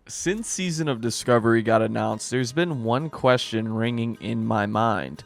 Since Season of Discovery got announced, there's been one question ringing in my mind.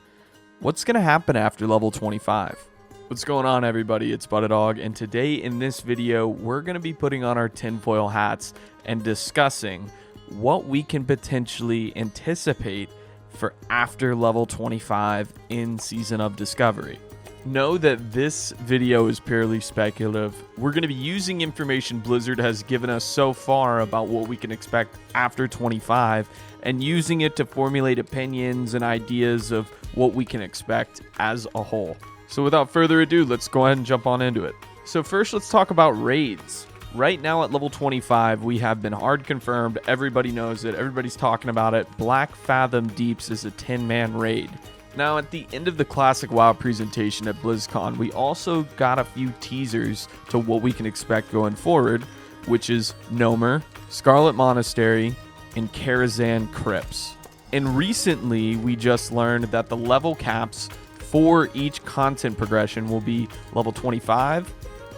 What's going to happen after level 25? What's going on, everybody? It's Buttadog, and today in this video, we're going to be putting on our tinfoil hats and discussing what we can potentially anticipate for after level 25 in Season of Discovery. Know that this video is purely speculative. We're going to be using information Blizzard has given us so far about what we can expect after 25 and using it to formulate opinions and ideas of what we can expect as a whole. So without further ado, let's go ahead and jump on into it. So first, let's talk about raids. Right now at level 25, we have been hard confirmed. Everybody knows it. Everybody's talking about it. Black Fathom Deeps is a 10-man raid. Now, at the end of the Classic WoW presentation at BlizzCon, we also got a few teasers to what we can expect going forward, which is Gnomer, Scarlet Monastery, and Karazhan Crypts. And recently, we just learned that the level caps for each content progression will be level 25,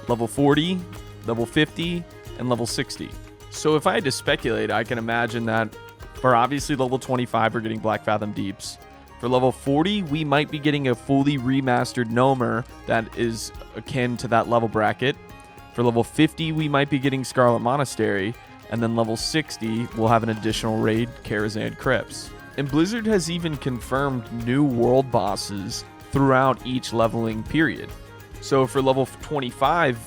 level 40, level 50, and level 60. So if I had to speculate, I can imagine that for obviously level 25, we're getting Black Fathom Deeps. For level 40, we might be getting a fully remastered Gnomer that is akin to that level bracket. For level 50, we might be getting Scarlet Monastery. And then level 60, we'll have an additional raid, Karazhan Crypts. And Blizzard has even confirmed new world bosses throughout each leveling period. So for level 25,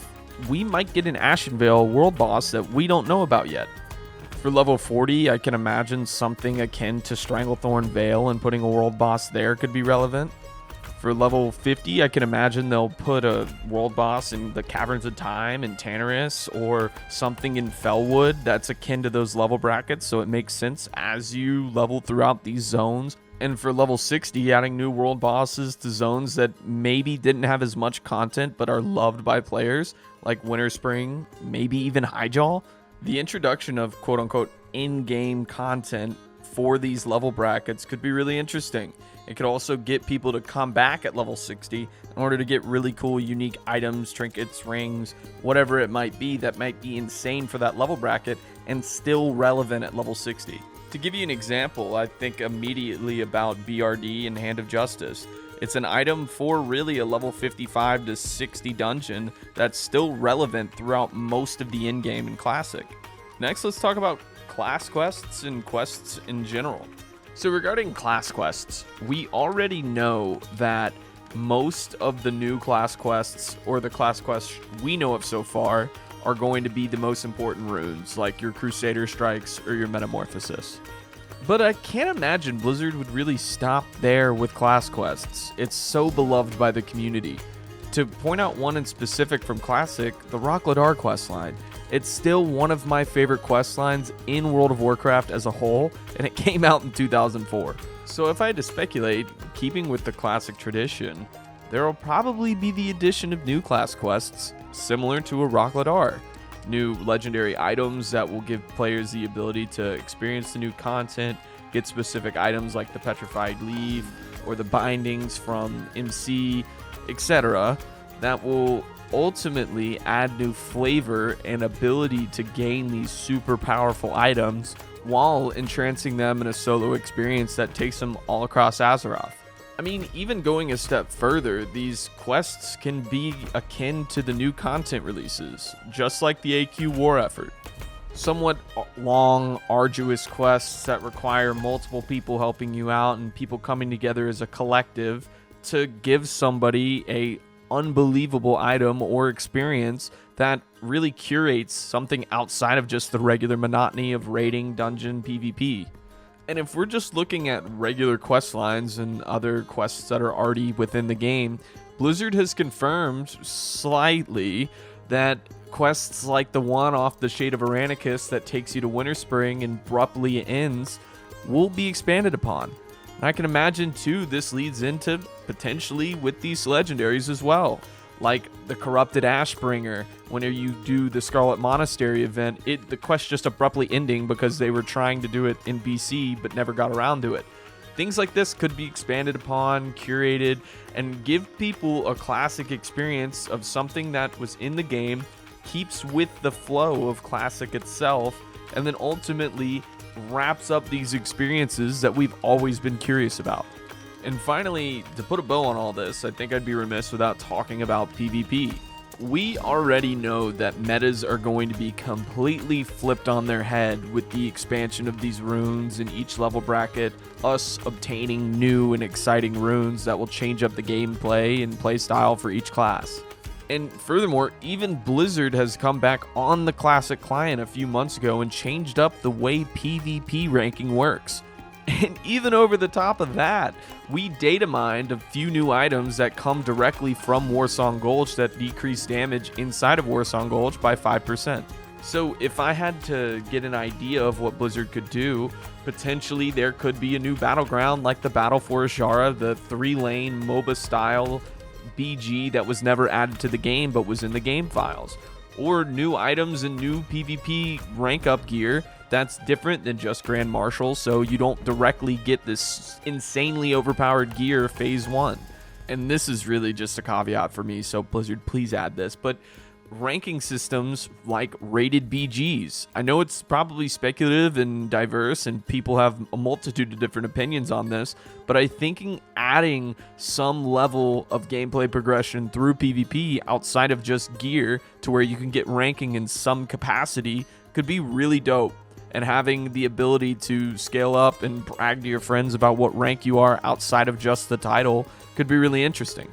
we might get an Ashenvale world boss that we don't know about yet. For level 40, I can imagine something akin to Stranglethorn Vale, and putting a world boss there could be relevant. For level 50, I can imagine they'll put a world boss in the Caverns of Time in Tanarus, or something in Felwood that's akin to those level brackets, so it makes sense as you level throughout these zones. And for level 60, adding new world bosses to zones that maybe didn't have as much content but are loved by players, like Winterspring, maybe even Highjaw. The introduction of quote-unquote in-game content for these level brackets could be really interesting. It could also get people to come back at level 60 in order to get really cool, unique items, trinkets, rings, whatever it might be that might be insane for that level bracket and still relevant at level 60. To give you an example, I think immediately about BRD and Hand of Justice. It's an item for really a level 55 to 60 dungeon that's still relevant throughout most of the in-game and Classic. Next, let's talk about class quests and quests in general. So regarding class quests, we already know that most of the new class quests, or the class quests we know of so far, are going to be the most important runes, like your Crusader Strikes or your Metamorphosis. But I can't imagine Blizzard would really stop there with class quests. It's so beloved by the community. To point out one in specific from Classic, the Rockladar questline. It's still one of my favorite questlines in World of Warcraft as a whole, and it came out in 2004. So if I had to speculate, keeping with the Classic tradition, there will probably be the addition of new class quests, similar to a Rockladar. New legendary items that will give players the ability to experience the new content, get specific items like the Petrified Leaf or the bindings from MC, etc. that will ultimately add new flavor and ability to gain these super powerful items while entrancing them in a solo experience that takes them all across Azeroth. I mean, even going a step further, these quests can be akin to the new content releases, just like the AQ War effort. Somewhat long, arduous quests that require multiple people helping you out and people coming together as a collective to give somebody a unbelievable item or experience that really curates something outside of just the regular monotony of raiding, dungeon, PvP. And if we're just looking at regular quest lines and other quests that are already within the game, Blizzard has confirmed slightly that quests like the one off the Shade of Aranicus that takes you to Winterspring and abruptly ends will be expanded upon. And I can imagine too this leads into potentially with these legendaries as well. Like the Corrupted Ashbringer, whenever you do the Scarlet Monastery event, the quest just abruptly ending because they were trying to do it in BC but never got around to it. Things like this could be expanded upon, curated, and give people a classic experience of something that was in the game, keeps with the flow of Classic itself, and then ultimately wraps up these experiences that we've always been curious about. And finally, to put a bow on all this, I think I'd be remiss without talking about PvP. We already know that metas are going to be completely flipped on their head with the expansion of these runes in each level bracket, us obtaining new and exciting runes that will change up the gameplay and playstyle for each class. And furthermore, even Blizzard has come back on the Classic client a few months ago and changed up the way PvP ranking works. And even over the top of that, we data mined a few new items that come directly from Warsong Gulch that decrease damage inside of Warsong Gulch by 5%. So if I had to get an idea of what Blizzard could do, potentially there could be a new battleground like the Battle for Azshara, the 3-lane MOBA style BG that was never added to the game but was in the game files. Or new items and new PvP rank up gear that's different than just Grand Marshal, so you don't directly get this insanely overpowered gear phase 1. And this is really just a caveat for me, so Blizzard, please add this, but ranking systems like rated BGs. I know it's probably speculative and diverse and people have a multitude of different opinions on this, but I think adding some level of gameplay progression through PvP outside of just gear to where you can get ranking in some capacity could be really dope. And having the ability to scale up and brag to your friends about what rank you are outside of just the title could be really interesting.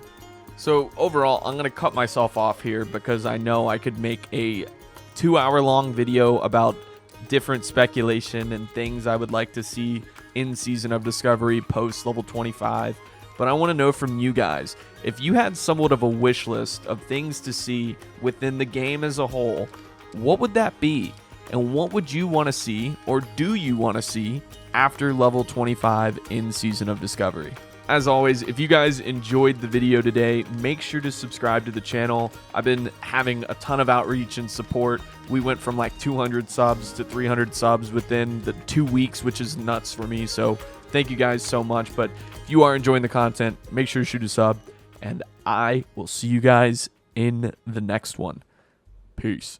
So overall, I'm going to cut myself off here because I know I could make a 2-hour-long video about different speculation and things I would like to see in Season of Discovery post level 25. But I want to know from you guys, if you had somewhat of a wish list of things to see within the game as a whole, what would that be? And what would you want to see, or do you want to see, after level 25 in Season of Discovery? As always, if you guys enjoyed the video today, make sure to subscribe to the channel. I've been having a ton of outreach and support. We went from like 200 subs to 300 subs within the 2 weeks, which is nuts for me. So thank you guys so much. But if you are enjoying the content, make sure to shoot a sub. And I will see you guys in the next one. Peace.